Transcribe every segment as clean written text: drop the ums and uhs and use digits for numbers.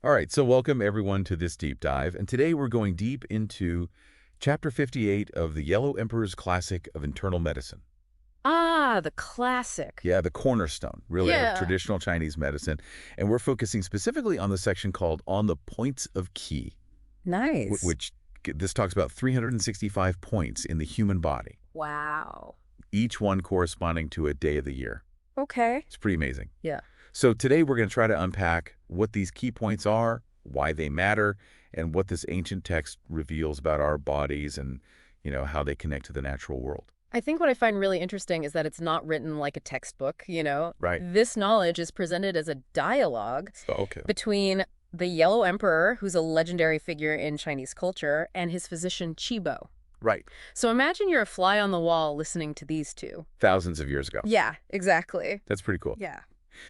All right, so welcome everyone to this deep dive, and today we're going deep into Chapter 58 of the Yellow Emperor's Classic of Internal Medicine. Ah, the classic. Yeah, the cornerstone, really, of Yeah. traditional Chinese medicine, and we're focusing specifically on the section called On the Points of Qi, Nice. which this talks about 365 points in the human body, Wow. each one corresponding to a day of the year. Okay. It's pretty amazing. Yeah. So today we're going to try to unpack what these key points are, why they matter, and what this ancient text reveals about our bodies and, how they connect to the natural world. I think what I find really interesting is that it's not written like a textbook. Right. This knowledge is presented as a dialogue Okay. between the Yellow Emperor, who's a legendary figure in Chinese culture, and his physician Qibo. Right. So imagine you're a fly on the wall listening to these two. Thousands of years ago. Yeah, exactly. That's pretty cool. Yeah.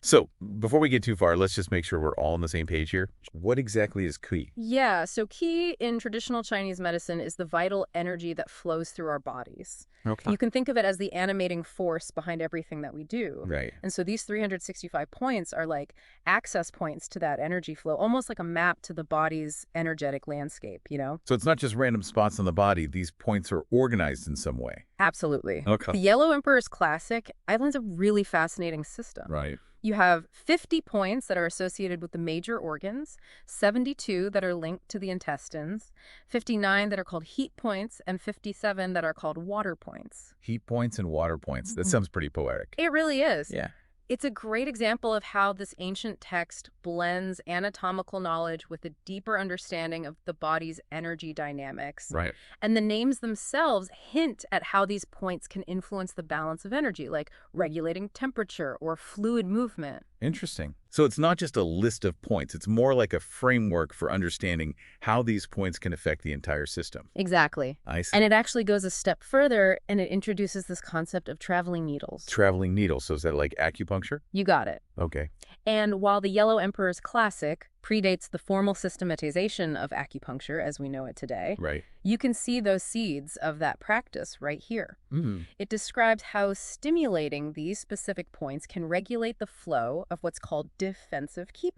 So before we get too far, let's just make sure we're all on the same page here. What exactly is Qi? Yeah, so Qi in traditional Chinese medicine is the vital energy that flows through our bodies. Okay. You can think of it as the animating force behind everything that we do. Right. And so these 365 points are like access points to that energy flow, almost like a map to the body's energetic landscape. So it's not just random spots on the body. These points are organized in some way. Absolutely. Okay. The Yellow Emperor's classic outlines a really fascinating system. Right. You have 50 points that are associated with the major organs, 72 that are linked to the intestines, 59 that are called heat points, and 57 that are called water points. Heat points and water points. That sounds pretty poetic. It really is. Yeah. It's a great example of how this ancient text blends anatomical knowledge with a deeper understanding of the body's energy dynamics. Right. And the names themselves hint at how these points can influence the balance of energy, like regulating temperature or fluid movement. Interesting. So it's not just a list of points. It's more like a framework for understanding how these points can affect the entire system. Exactly. I see. And it actually goes a step further, and it introduces this concept of traveling needles. Traveling needle. So is that like acupuncture? You got it. Okay. And while the Yellow Emperor's classic predates the formal systematization of acupuncture as we know it today, Right. you can see those seeds of that practice right here. Mm. It describes how stimulating these specific points can regulate the flow of what's called defensive Qi,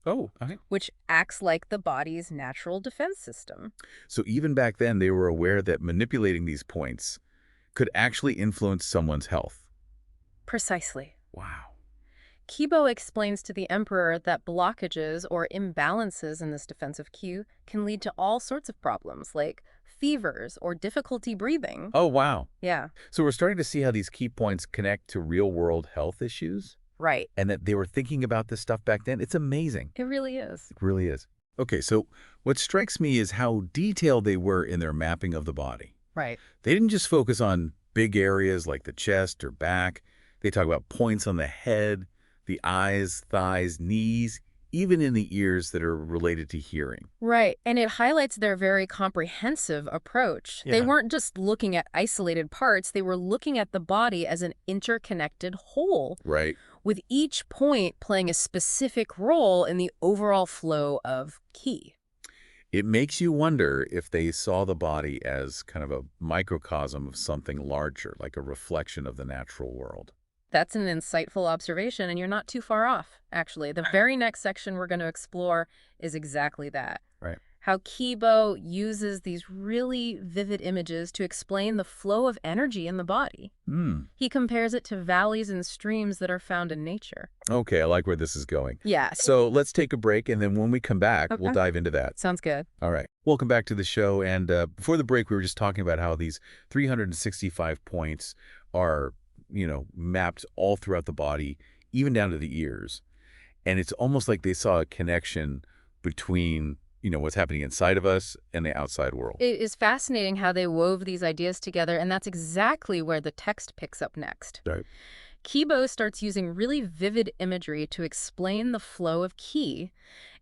Oh, okay. which acts like the body's natural defense system. So even back then, they were aware that manipulating these points could actually influence someone's health. Precisely. Wow. Qibo explains to the emperor that blockages or imbalances in this defensive Qi can lead to all sorts of problems, like fevers or difficulty breathing. Oh, wow. Yeah, So we're starting to see how these key points connect to real-world health issues right. and that they were thinking about this stuff back then. It's amazing. It really is. It really is. Okay, so what strikes me is how detailed they were in their mapping of the body. Right. They didn't just focus on big areas like the chest or back. They talk about points on the head, the eyes, thighs, knees, even in the ears that are related to hearing. Right. And it highlights their very comprehensive approach. They Yeah. weren't just looking at isolated parts, they were looking at the body as an interconnected whole, Right. with each point playing a specific role in the overall flow of Qi. It makes you wonder if they saw the body as kind of a microcosm of something larger, like a reflection of the natural world. That's an insightful observation, and you're not too far off, actually. The very next section we're going to explore is exactly that. Right. How Qibo uses these really vivid images to explain the flow of energy in the body. Hmm. He compares it to valleys and streams that are found in nature. Okay, I like where this is going. Yeah, So let's take a break, and then when we come back, we'll Okay. dive into that. sounds good. All right. Welcome back to the show. And before the break, we were just talking about how these 365 points are, mapped all throughout the body, even down to the ears. And it's almost like they saw a connection between, what's happening inside of us and the outside world. It is fascinating how they wove these ideas together, and that's exactly where the text picks up next. Right. Qibo starts using really vivid imagery to explain the flow of Qi,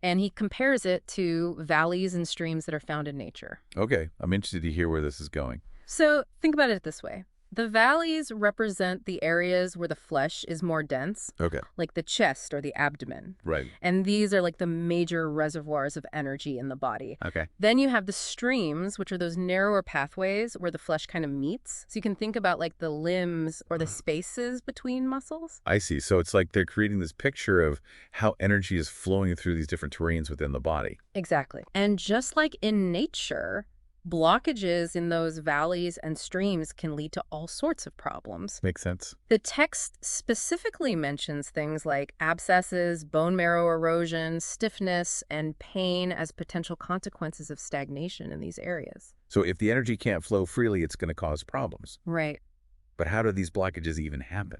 and he compares it to valleys and streams that are found in nature. Okay. I'm interested to hear where this is going. So think about it this way. The valleys represent the areas where the flesh is more dense, Okay. like the chest or the abdomen. Right. And these are like the major reservoirs of energy in the body. Okay. Then you have the streams, which are those narrower pathways where the flesh kind of meets. So you can think about like the limbs or the spaces between muscles. I see. So it's like they're creating this picture of how energy is flowing through these different terrains within the body. Exactly. And just like in nature, blockages in those valleys and streams can lead to all sorts of problems. Makes sense. The text specifically mentions things like abscesses, bone marrow erosion, stiffness, and pain as potential consequences of stagnation in these areas. So if the energy can't flow freely, it's going to cause problems. Right. But how do these blockages even happen?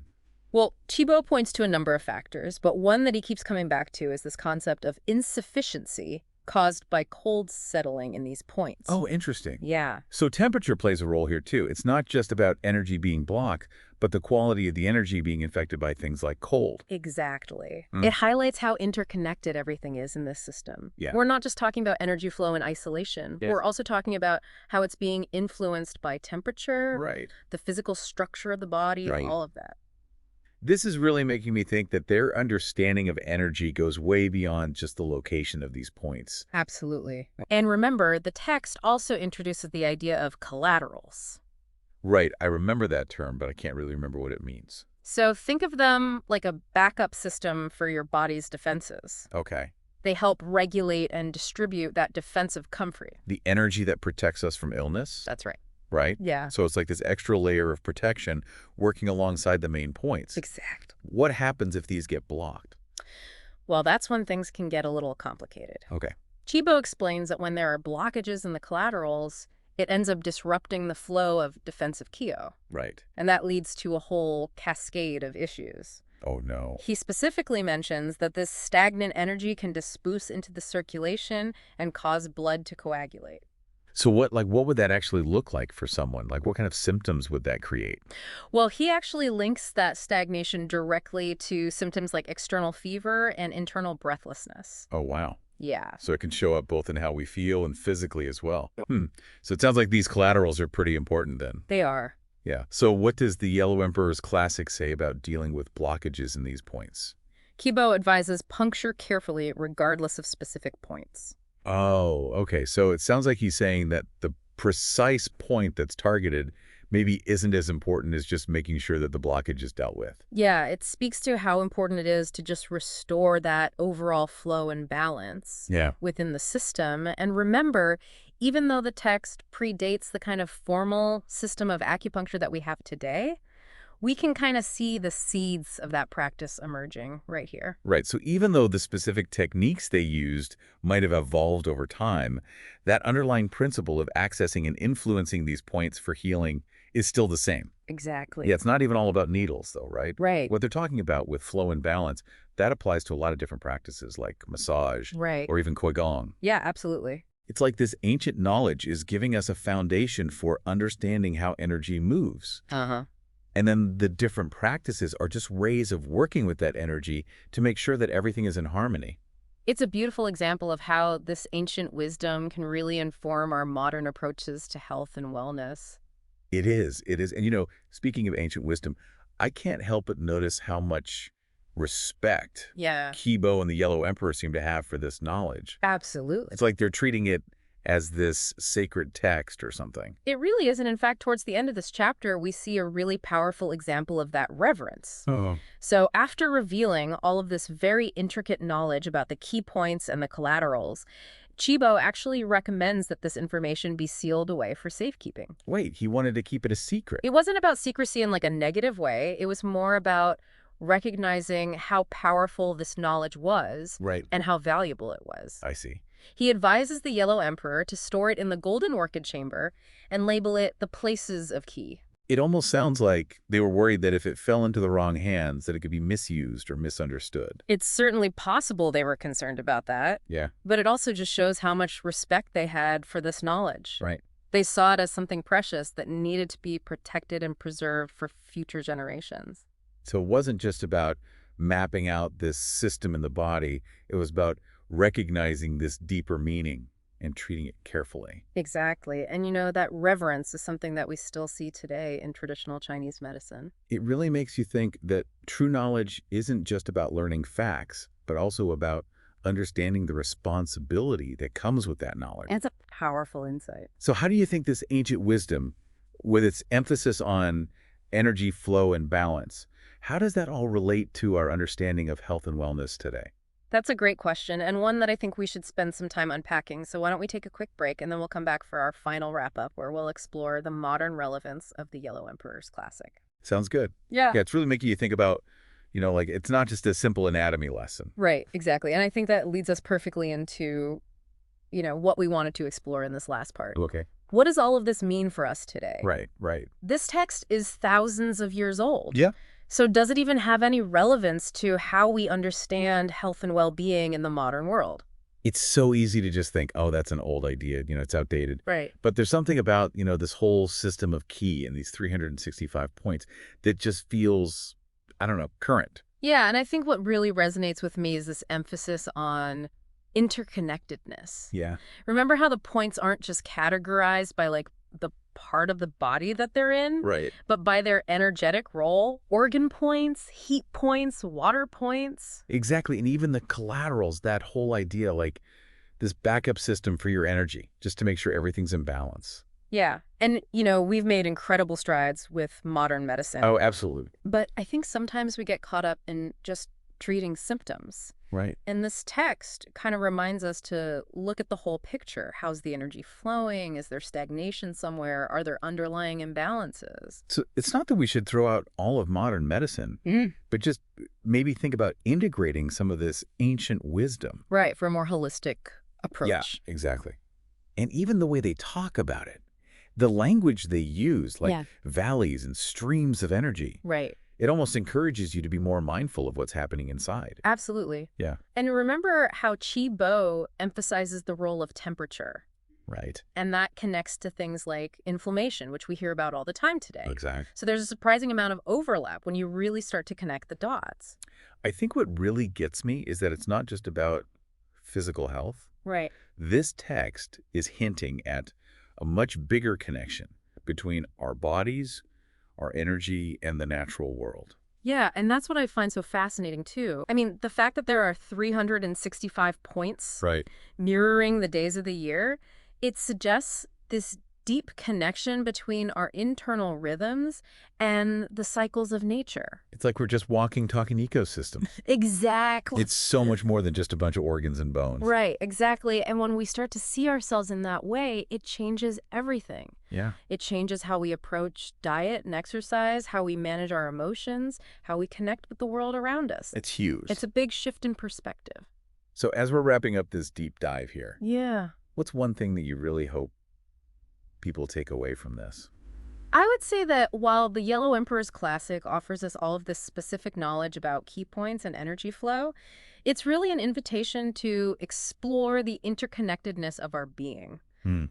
Well, Chibo points to a number of factors, but one that he keeps coming back to is this concept of insufficiency caused by cold settling in these points. Oh, interesting. Yeah. So temperature plays a role here too. It's not just about energy being blocked, but the quality of the energy being affected by things like cold. Exactly. Mm. It highlights how interconnected everything is in this system. Yeah. We're not just talking about energy flow in isolation. Yes. We're also talking about how it's being influenced by temperature, Right. the physical structure of the body, Right. all of that. This is really making me think that their understanding of energy goes way beyond just the location of these points. Absolutely. And remember, the text also introduces the idea of collaterals. Right. I remember that term, but I can't really remember what it means. So think of them like a backup system for your body's defenses. Okay. They help regulate and distribute that defensive comfort. The energy that protects us from illness, That's right. right? Yeah. So it's like this extra layer of protection working alongside the main points. Exact. What happens if these get blocked? Well, that's when things can get a little complicated. Okay. Chibo explains that when there are blockages in the collaterals, it ends up disrupting the flow of defensive Qi, Right. and that leads to a whole cascade of issues. Oh, no. He specifically mentions that this stagnant energy can disperse into the circulation and cause blood to coagulate. So what would that actually look like for someone? Like what kind of symptoms would that create? Well, he actually links that stagnation directly to symptoms like external fever and internal breathlessness. Oh, wow. Yeah. So it can show up both in how we feel and physically as well. So it sounds like these collaterals are pretty important then. They are. Yeah. So what does the Yellow Emperor's Classic say about dealing with blockages in these points? Kibo advises puncture carefully regardless of specific points. Oh, okay. So it sounds like he's saying that the precise point that's targeted maybe isn't as important as just making sure that the blockage is dealt with. Yeah, it speaks to how important it is to just restore that overall flow and balance within the system. And remember, even though the text predates the kind of formal system of acupuncture that we have today, we can kind of see the seeds of that practice emerging right here. Right. So even though the specific techniques they used might have evolved over time, that underlying principle of accessing and influencing these points for healing is still the same. Exactly. Yeah, it's not even all about needles, though, right? Right. What they're talking about with flow and balance, that applies to a lot of different practices like massage Right. or even Qigong. Yeah, absolutely. It's like this ancient knowledge is giving us a foundation for understanding how energy moves. Uh-huh. And then the different practices are just ways of working with that energy to make sure that everything is in harmony. It's a beautiful example of how this ancient wisdom can really inform our modern approaches to health and wellness. It is. It is. And, speaking of ancient wisdom, I can't help but notice how much respect Kibo and the Yellow Emperor seem to have for this knowledge. Absolutely. It's like they're treating it as this sacred text or something. It really is. And in fact, towards the end of this chapter, we see a really powerful example of that reverence. Oh. So after revealing all of this very intricate knowledge about the key points and the collaterals, Chibo actually recommends that this information be sealed away for safekeeping. Wait, he wanted to keep it a secret. It wasn't about secrecy in like a negative way. It was more about recognizing how powerful this knowledge was and how valuable it was. I see. He advises the Yellow Emperor to store it in the Golden Orchid Chamber and label it the Places of Qi. It almost sounds like they were worried that if it fell into the wrong hands, that it could be misused or misunderstood. It's certainly possible they were concerned about that. Yeah. But it also just shows how much respect they had for this knowledge. Right. They saw it as something precious that needed to be protected and preserved for future generations. So it wasn't just about mapping out this system in the body. It was about recognizing this deeper meaning and treating it carefully. Exactly. And that reverence is something that we still see today in traditional Chinese medicine. It really makes you think that true knowledge isn't just about learning facts, but also about understanding the responsibility that comes with that knowledge. And it's a powerful insight. So how do you think this ancient wisdom, with its emphasis on energy flow and balance, how does that all relate to our understanding of health and wellness today? That's a great question, and one that I think we should spend some time unpacking. So why don't we take a quick break, and then we'll come back for our final wrap-up, where we'll explore the modern relevance of the Yellow Emperor's Classic. Sounds good. Yeah. Yeah, it's really making you think about, like it's not just a simple anatomy lesson. Right, exactly. And I think that leads us perfectly into, what we wanted to explore in this last part. Okay. What does all of this mean for us today? Right. This text is thousands of years old. Yeah. So does it even have any relevance to how we understand health and well-being in the modern world? It's so easy to just think, oh, that's an old idea, it's outdated. Right. But there's something about, this whole system of Qi and these 365 points that just feels, I don't know, current. Yeah, and I think what really resonates with me is this emphasis on interconnectedness. Yeah. Remember how the points aren't just categorized by the part of the body that they're in, Right. but by their energetic role, organ points, heat points, water points. Exactly. And even the collaterals, that whole idea, like this backup system for your energy, just to make sure everything's in balance. Yeah. And, we've made incredible strides with modern medicine. Oh, absolutely. But I think sometimes we get caught up in just treating symptoms. Right. And this text kind of reminds us to look at the whole picture. How's the energy flowing? Is there stagnation somewhere? Are there underlying imbalances? So it's not that we should throw out all of modern medicine, but just maybe think about integrating some of this ancient wisdom. Right, for a more holistic approach. Yeah, exactly. And even the way they talk about it, the language they use, like valleys and streams of energy. Right. It almost encourages you to be more mindful of what's happening inside. Absolutely. Yeah. And remember how Qi Bo emphasizes the role of temperature. Right. And that connects to things like inflammation, which we hear about all the time today. Exactly. So there's a surprising amount of overlap when you really start to connect the dots. I think what really gets me is that it's not just about physical health. Right. This text is hinting at a much bigger connection between our bodies, our energy, and the natural world. Yeah, and that's what I find so fascinating, too. I mean, the fact that there are 365 points mirroring the days of the year, it suggests this deep connection between our internal rhythms and the cycles of nature. It's like we're just walking, talking ecosystem. Exactly. It's so much more than just a bunch of organs and bones. Right, exactly. And when we start to see ourselves in that way, it changes everything. Yeah. It changes how we approach diet and exercise, how we manage our emotions, how we connect with the world around us. It's huge. It's a big shift in perspective. So as we're wrapping up this deep dive here, what's one thing that you really hope people take away from this? I would say that while the Yellow Emperor's Classic offers us all of this specific knowledge about key points and energy flow, it's really an invitation to explore the interconnectedness of our being.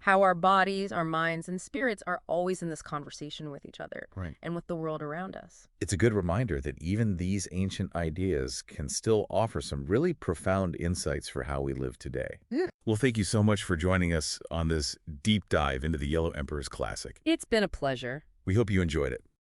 How our bodies, our minds, and spirits are always in this conversation with each other and with the world around us. It's a good reminder that even these ancient ideas can still offer some really profound insights for how we live today. Well, thank you so much for joining us on this deep dive into the Yellow Emperor's Classic. It's been a pleasure. We hope you enjoyed it.